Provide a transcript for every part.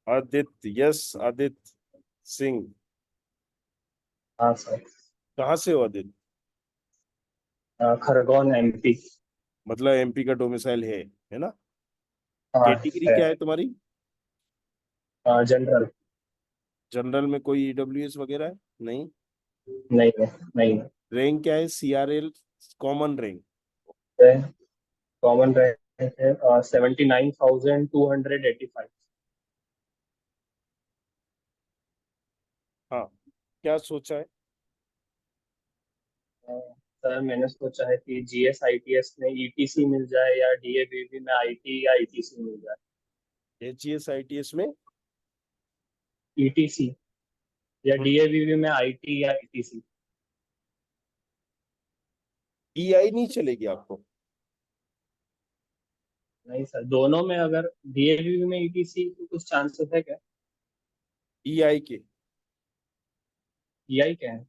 Aditya, yes Aditya Singh. हाँ sir. कहाँ से हो आदित्य? खरगोन एमपी। मतलब एमपी का डोमिसाइल है ना? हाँ कैटेगरी है। क्या है तुम्हारी? जनरल। जनरल में कोई ईडब्ल्यूएस वगैरह है? नहीं। नहीं है। नहीं रैंक क्या है? CRL common rank? है। कॉमन रैंक है 79,285। हाँ, क्या सोचा है? सर मैंने सोचा है कि जीएस आईटीएस में ईटीसी मिल जाए या डीएवीवी में आईटी या ईटीसी मिल जाए। एचजीएस आईटीएस में? ईटीसी या डीएवीवी में आईटी या ईटीसी। ईआई नहीं चलेगी आपको? नहीं सर, दोनों में अगर डीएवीवी में ईटीसी तो कुछ चांसेस है क्या? ईआई के? ईआई क्या है?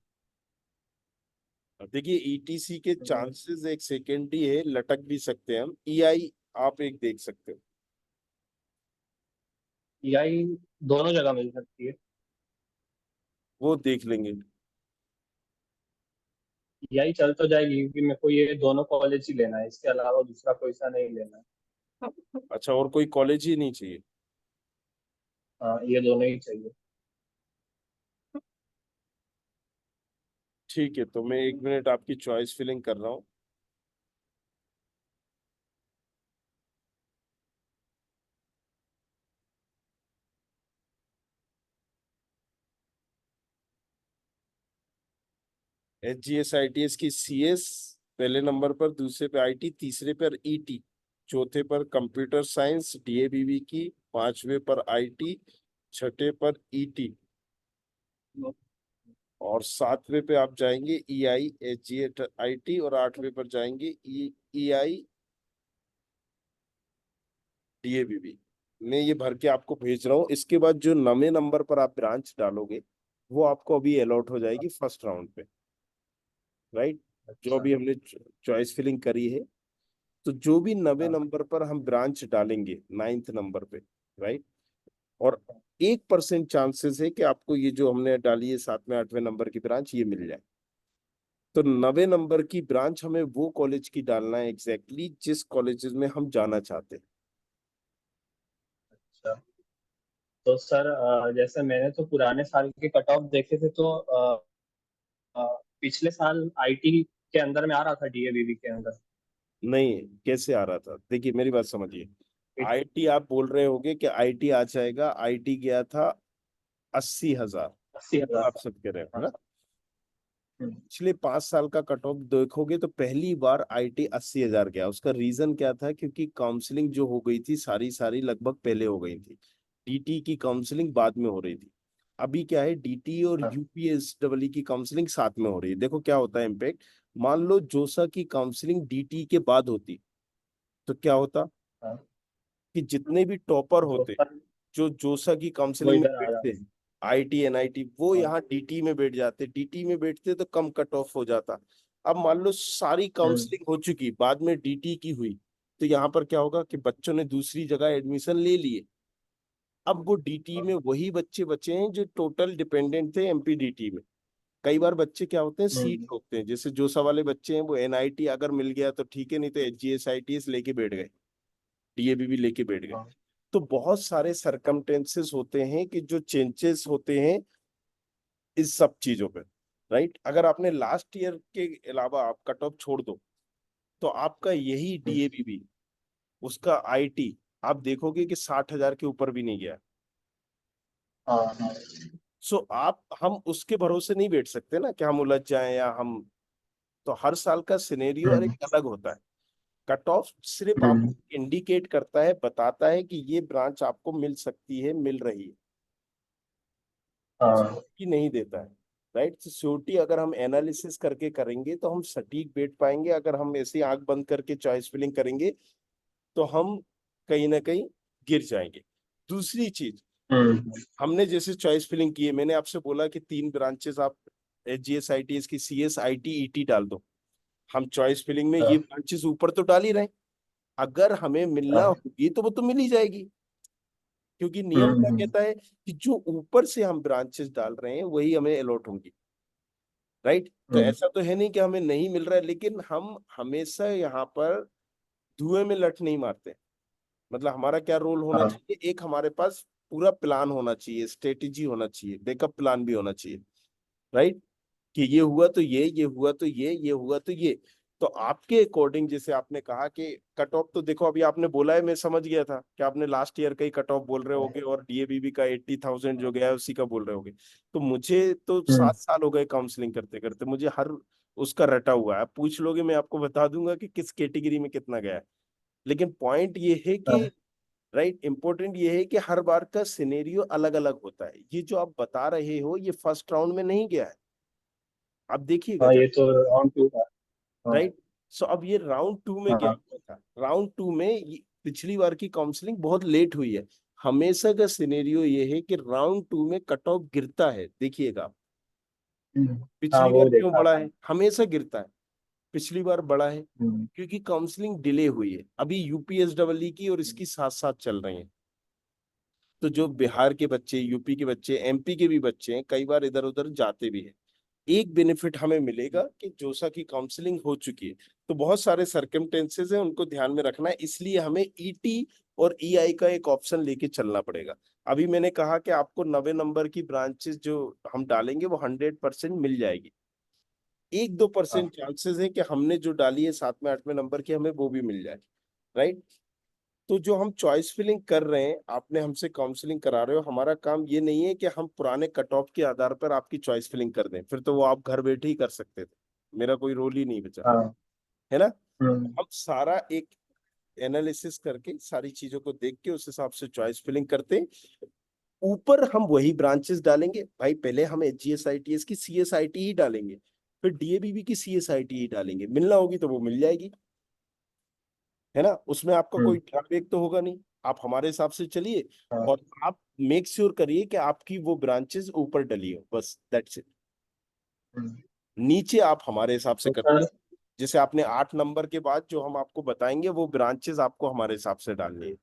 अब देखिए, ईटीसी के चांसेस एक सेकेंड ही है, लटक भी सकते हैं हम। ईआई आप एक देख सकते हो। ईआई दोनों जगह मिल सकती है। वो देख लेंगे। ईआई चल तो जाएगी क्योंकि मेरे को ये दोनों कॉलेज ही लेना है, इसके अलावा दूसरा कोई सा नहीं लेना है। अच्छा, और कोई कॉलेज ही नहीं चाहिए? हाँ, ये दोनों ही चाहिए। ठीक है, तो मैं 1 मिनट आपकी चॉइस फिलिंग कर रहा हूँ। एचजीएस आईटीएस की सीएस पहले नंबर पर, दूसरे पे आईटी, तीसरे पर ईटी, चौथे पर कंप्यूटर साइंस डीएबीवी की, पांचवे पर आईटी, छठे पर ईटी, और सातवें पे आप जाएंगे ईआई एचजीएस आईटी, और आठवें पर जाएंगे ईआई डीएबीबी। मैं ये भर के आपको भेज रहा हूँ। इसके बाद जो नवे नंबर पर आप ब्रांच डालोगे, वो आपको अभी अलॉट हो जाएगी फर्स्ट राउंड पे, राइट? जो अच्छा। अभी हमने चॉइस फिलिंग करी है, तो जो भी नवे हाँ। नंबर पर हम ब्रांच डालेंगे नाइन्थ नंबर पे, राइट, और 1% चांसेस है कि आपको ये जो हमने डाली है सातवें आठवें नंबर की ब्रांच, ये मिल जाए। तो नवे नंबर की ब्रांच हमें वो कॉलेज की डालना है एग्जैक्टली जिस कॉलेजेस में हम जाना चाहते हैं। अच्छा, तो सर जैसे मैंने तो पुराने साल के कट ऑफ देखे थे, तो अ, पिछले साल आईटी के अंदर में आ रहा था, डीएवीवी के अंदर। नहीं, कैसे आ रहा था? देखिए मेरी बात समझिए। आईटी आप बोल रहे होगे कि आईटी आ जाएगा। आईटी गया था 80,000। 80,000 आप का। सब कह रहे हो हाँ। ना? हम्म। पिछले 5 साल का कट ऑफ देखोगे तो पहली बार आईटी 80,000 गया। उसका रीजन क्या था? क्योंकि काउंसलिंग जो हो गई थी सारी सारी लगभग पहले हो गई थी। डीटी की काउंसलिंग बाद में हो रही थी। अभी क्या है, डीटी और हाँ। यूपीएसडब्ल्यू की काउंसलिंग साथ में हो रही है। देखो क्या होता है इम्पैक्ट। मान लो जोसा की काउंसलिंग डीटी के बाद होती, तो क्या होता हाँ। कि जितने भी टॉपर जो होते, सर, जो जोसा की वो काउंसलिंग में इधर आ रहा बैठते हैं, आईटी एनआईटी, वो है। यहाँ डीटी में बैठ जाते। डीटी में बैठते तो कम कट ऑफ हो जाता। अब मान लो सारी हम्म। काउंसलिंग हो चुकी, बाद में डीटी की हुई, तो यहाँ पर क्या होगा कि बच्चों ने दूसरी जगह एडमिशन ले लिए। अब वो डीटी में वही बच्चे बचे हैं जो टोटल डिपेंडेंट थे एमपीडीटी में। कई बार बच्चे क्या होते हैं, सीट हम्म। होते हैं, जैसे जोसा वाले बच्चे हैं वो एनआईटी अगर मिल गया तो ठीक है, नहीं तो एचजीएस आईटीएस लेके बैठ गए, डीएवी भी लेके बैठ गए। हाँ। तो बहुत सारे सरकमटेंसेस होते हैं कि जो चेंजेस होते हैं इस सब चीजों पे, राइट? अगर आपने लास्ट ईयर के अलावा आप कट ऑफ छोड़ दो, तो आपका यही हम्म। डीएवी भी, उसका आईटी, आप देखोगे कि 60,000 के ऊपर भी नहीं गया। हाँ। हाँ। सो आप हम उसके भरोसे नहीं बैठ सकते ना कि हम उलझ जाएं या हम। तो हर साल का सिनेरियो और हम्म। एक अलग होता है। कट ऑफ सिर्फ हम्म। आपको इंडिकेट करता है, बताता है कि ये ब्रांच आपको मिल सकती है, मिल रही है, हाँ। श्योरिटी नहीं देता है, राइट? तो श्योरिटी अगर हम एनालिसिस करके करेंगे तो हम सटीक बैठ पाएंगे। अगर हम ऐसे आंख बंद करके चॉइस फिलिंग करेंगे तो हम कहीं ना कहीं गिर जाएंगे। दूसरी चीज, हम्म। हमने जैसे चॉइस फिलिंग की है, मैंने आपसे बोला कि 3 ब्रांचेस आप एचजीएस आईटीएस की, सीएस आईटी ईटी डाल दो। हम चॉइस फिलिंग में ये हाँ। ब्रांचेस ऊपर तो डाल ही रहे हैं। अगर हमें मिलना हाँ। होगी तो वो तो मिल ही जाएगी। क्योंकि नियम क्या हम्म। कहता है कि जो ऊपर से हम ब्रांचेस डाल रहे हैं वही हमें अलॉट होंगी, राइट। तो हम्म। ऐसा तो है नहीं कि हमें नहीं मिल रहा है, लेकिन हम हमेशा यहाँ पर धुएं में लठ नहीं मारते। मतलब हमारा क्या रोल होना हाँ चाहिए, एक हमारे पास पूरा प्लान होना चाहिए, स्ट्रेटेजी होना चाहिए, बैकअप प्लान भी होना चाहिए, राइट। कि ये हुआ तो ये हुआ तो ये हुआ तो ये। तो आपके अकॉर्डिंग, जैसे आपने कहा कि कट ऑफ, तो देखो अभी आपने बोला है, मैं समझ गया था कि आपने लास्ट ईयर का ही कट ऑफ बोल रहे होगे और डीएबीबी का 80,000 जो गया है उसी का बोल रहे होगे। तो मुझे तो हम्म। 7 साल हो गए काउंसलिंग करते करते, मुझे हर उसका रटा हुआ है। आप पूछ लोगे मैं आपको बता दूंगा कि किस कैटेगरी में कितना गया है। लेकिन पॉइंट ये है कि, हाँ राइट, इंपॉर्टेंट ये है कि हर बार का सिनेरियो अलग अलग होता है। ये जो आप बता रहे हो ये फर्स्ट राउंड में नहीं गया है, आप देखिएगा, हाँ, ये तो राउंड 2 था। हाँ राइट। सो अब ये राउंड 2 में क्या हाँ। हुआ था, राउंड 2 में पिछली बार की काउंसलिंग बहुत लेट हुई है। हमेशा का सिनेरियो ये है कि राउंड 2 में कट ऑफ गिरता है, देखिएगा। हम्म। हाँ, पिछली बार वो क्यों देखा बढ़ा था। है, हमेशा गिरता है। पिछली बार बढ़ा है हम्म। क्योंकि काउंसलिंग डिले हुई है। अभी यूपीएसडब्ल्यू की और इसकी साथ साथ चल रही है। तो जो बिहार के बच्चे, यूपी के बच्चे, एमपी के भी बच्चे हैं, कई बार इधर उधर जाते भी हैं। एक बेनिफिट हमें मिलेगा कि जोसा की काउंसलिंग हो चुकी है, तो बहुत सारे सर्कमटेंसेस हैं, उनको ध्यान में रखना है। इसलिए हमें ईटी और ईआई का एक ऑप्शन लेके चलना पड़ेगा। अभी मैंने कहा कि आपको 90 नंबर की ब्रांचेस जो हम डालेंगे वो 100% मिल जाएगी। 1-2% हाँ चांसेस है कि हमने जो डाली है 7वें 8वें नंबर की, हमें वो भी मिल जाए, राइट। तो जो हम चॉइस फिलिंग कर रहे हैं, आपने हमसे काउंसलिंग करा रहे हो, हमारा काम ये नहीं है कि हम पुराने कट ऑफ के आधार पर आपकी चॉइस फिलिंग कर दें, फिर तो वो आप घर बैठे ही कर सकते थे, मेरा कोई रोल ही नहीं बचा, हाँ। है ना। हम्म। हम सारा एक एनालिसिस करके सारी चीजों को देख के उस हिसाब से चॉइस फिलिंग करते हैं। ऊपर हम वही ब्रांचेस डालेंगे भाई, पहले हम एचजीएसआईटीएस की सीएसआईटी ही डालेंगे, फिर डीएबीबी की सीएसआईटी ही डालेंगे, मिलना होगी तो वो मिल जाएगी, है ना। उसमें आपका कोई हम्म। ड्रॉबैक तो होगा नहीं। आप हमारे हिसाब से चलिए, हाँ। और आप मेक श्योर करिए कि आपकी वो ब्रांचेस ऊपर डली हो, बस दैट्स इट। हम्म। नीचे आप हमारे हिसाब से तो कर, सर। जैसे आपने 8 नंबर के बाद जो हम आपको बताएंगे वो ब्रांचेस आपको हमारे हिसाब से डालनी है।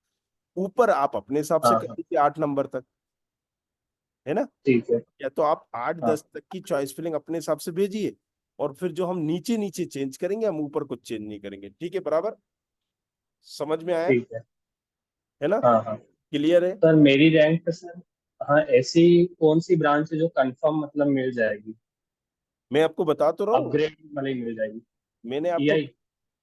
ऊपर आप अपने हिसाब से हाँ कर हाँ। लीजिए 8 नंबर तक, है ना। ठीक है। या तो आप आठ हाँ। दस तक की चॉइस फिलिंग अपने हिसाब से भेजिए, और फिर जो हम नीचे नीचे चेंज करेंगे, हम ऊपर कुछ चेंज नहीं करेंगे, ठीक है, बराबर। समझ में आया, ठीक है। है ना, हाँ हाँ। क्लियर है। सर मेरी रैंक पे सर, हाँ, ऐसी कौन सी ब्रांच है जो कंफर्म मतलब मिल जाएगी, मैं आपको बता तो रहा हूँ, अपग्रेड वाली मिल जाएगी? मैंने आपको ईआई।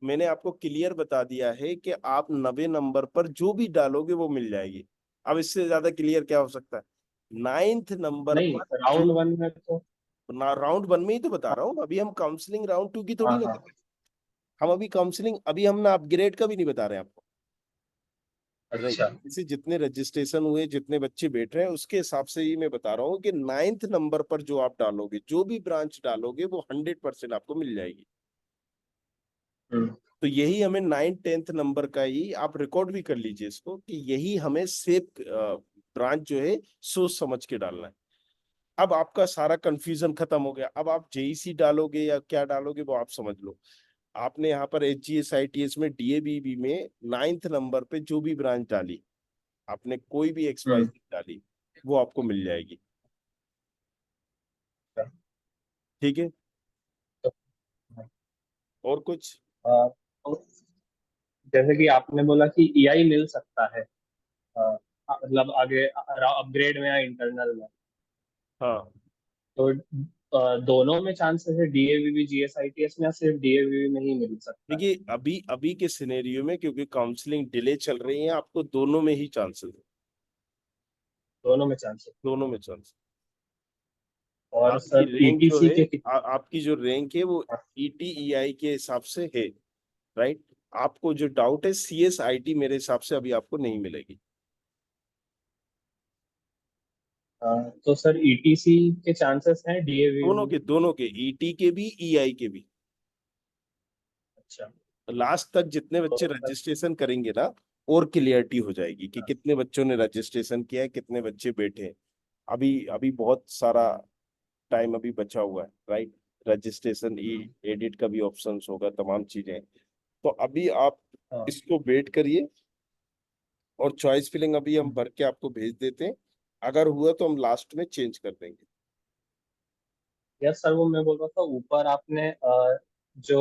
मैंने आपको क्लियर बता दिया है कि आप 90 नंबर पर जो भी डालोगे वो मिल जाएगी। अब इससे ज्यादा क्लियर क्या हो सकता है। 9th नंबर नहीं, पर जो, राउंड 1 में तो। राउंड 1 में ही तो बता हाँ रहा हूँ, अभी हम काउंसलिंग राउंड 2 की थोड़ी हाँ ना हाँ। कर रहे हैं। हम अभी काउंसलिंग, अभी हम ना अपग्रेड का भी नहीं बता रहे हैं आपको, राइट। अच्छा। इसे जितने रजिस्ट्रेशन हुए, जितने बच्चे बैठ रहे हैं, उसके हिसाब से ही मैं बता रहा हूँ कि 9th नंबर पर जो आप डालोगे, जो भी ब्रांच डालोगे, वो 100% आपको मिल जाएगी। हम्म। तो यही हमें 9th 10th नंबर का ही आप रिकॉर्ड भी कर लीजिए इसको, कि यही हमें सेफ ब्रांच जो है सोच समझ के डालना है। अब आपका सारा कंफ्यूजन खत्म हो गया, अब आप जेईसी डालोगे या क्या डालोगे वो आप समझ लो। आपने यहाँ पर एचजीएसआईटीएस में, डीएबीबी में 9th नंबर पे जो भी ब्रांच डाली, आपने कोई भी हम्म। एक्सवाइजेड डाली, वो आपको मिल जाएगी, ठीक है। तो, और कुछ। तो जैसे कि आपने बोला कि ईआई मिल सकता है, मतलब आगे अपग्रेड में या इंटरनल में, हाँ, तो दोनों में चांसेस है, डीएवीवी जीएसआईटीएस में, या सिर्फ डीएवीवी में ही मिल सकता है? देखिए अभी अभी के सिनेरियो में क्योंकि काउंसलिंग डिले चल रही है, आपको दोनों में ही चांसेस है, दोनों में चांसेस। दोनों में चांस। और आपकी सर रैंक जो ईटीसी है, के कितने? आपकी जो रैंक है वो ईटीईआई के हिसाब से है, राइट। आपको जो डाउट है सीएसआईटी, मेरे हिसाब से अभी आपको नहीं मिलेगी। तो सर ईटीसी के चांसेस हैं डीएवीवी में? दोनों के, ईटी के भी, ईआई के भी। अच्छा। लास्ट तक जितने तो बच्चे सर। रजिस्ट्रेशन करेंगे ना, और क्लियरिटी हो जाएगी कि कितने बच्चों ने रजिस्ट्रेशन किया है, कितने बच्चे बैठे हैं। अभी अभी बहुत सारा टाइम अभी बचा हुआ है, राइट। रजिस्ट्रेशन, एडिट का भी ऑप्शंस होगा, तमाम चीजें। तो अभी आप हाँ। इसको वेट करिए, और चॉइस फिलिंग अभी हम भर के आपको भेज देते हैं, अगर हुआ तो हम लास्ट में चेंज कर देंगे। यस सर, वो मैं बोल रहा था, ऊपर आपने जो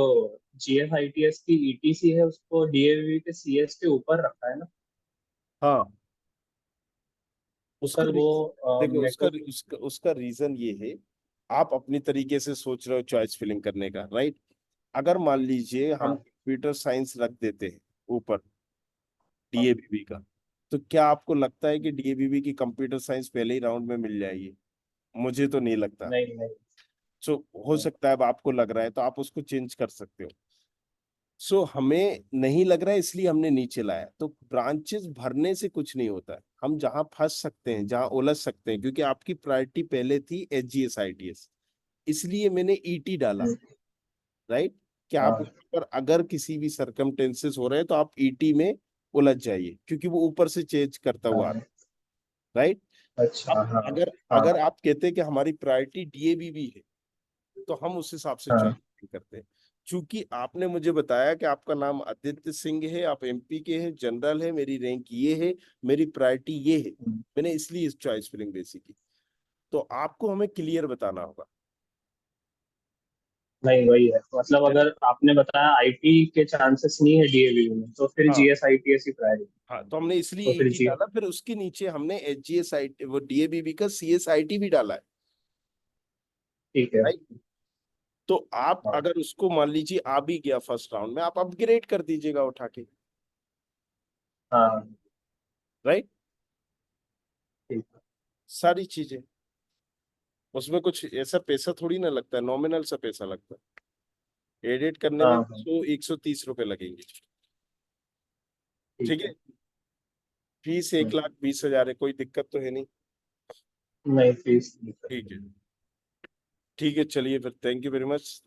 GSITS की ETC है उसको DAV के CS के ऊपर रखा है ना? हाँ, तो उसका सर वो देखो, मेरे उसका को। उसका उसका रीजन ये है, आप अपनी तरीके से सोच रहे हो चॉइस फिलिंग करने का, राइट। अगर मान लीजिए हम हाँ। कंप्यूटर साइंस रख देते हैं ऊपर हाँ। डीएबीबी का, तो क्या आपको लगता है कि डीएबीबी की कंप्यूटर साइंस पहले ही राउंड में मिल जाएगी? मुझे तो नहीं लगता। नहीं नहीं। सो हो नहीं। सकता है, अब आपको लग रहा है तो आप उसको चेंज कर सकते हो। सो हमें नहीं लग रहा है इसलिए हमने नीचे लाया। तो ब्रांचेस भरने से कुछ नहीं होता है, हम जहां फंस सकते हैं, जहां उलझ सकते हैं, क्योंकि आपकी प्रायोरिटी पहले थी HGS ITS, इसलिए मैंने ईटी डाला, राइट। कि आप हाँ। उसके ऊपर अगर किसी भी सरकमटेंसेस हो रहे हैं तो आप ईटी में उलझ जाइए, क्योंकि वो ऊपर से चेंज करता हुआ, हाँ। राइट। अच्छा। अब हाँ। अगर हाँ। अगर आप कहते हैं कि हमारी प्रायोरिटी डीएबीबी है, तो हम उस हिसाब से हाँ। चॉइस करते हैं। चूंकि आपने मुझे बताया कि आपका नाम आदित्य सिंह है, आप MP के हैं, जनरल है, मेरी रैंक ये है, मेरी प्रायोरिटी ये है, मैंने इसलिए इस चॉइस फिलिंग बेसिक की। तो आपको हमें क्लियर बताना होगा। नहीं, वही है, मतलब है ना? अगर आपने बताया IT के चांसेस नहीं है DAV में, तो फिर हाँ GSITS ही प्रायोरिटी। हाँ, तो हमने इसलिए तो फिर ईटी जी। डाला, फिर उसके नीचे हमने HGSIT वो डीएबीबी का CSIT भी डाला है, ठीक है। राइट। तो आप हाँ। अगर उसको मान लीजिए आ भी गया फर्स्ट राउंड में, आप अपग्रेड कर दीजिएगा उठा के, हाँ। राइट। ठीक है। सारी चीजें, उसमें कुछ ऐसा पैसा थोड़ी ना लगता है, नॉमिनल सा पैसा लगता है, एडिट करने हाँ। में हाँ। 130 रुपए लगेंगे। ठीक ठीक है। है। फीस 1,20,000 है, कोई दिक्कत तो है नहीं। नहीं, फीस नहीं। ठीक है, ठीक है, चलिए फिर, थैंक यू वेरी मच।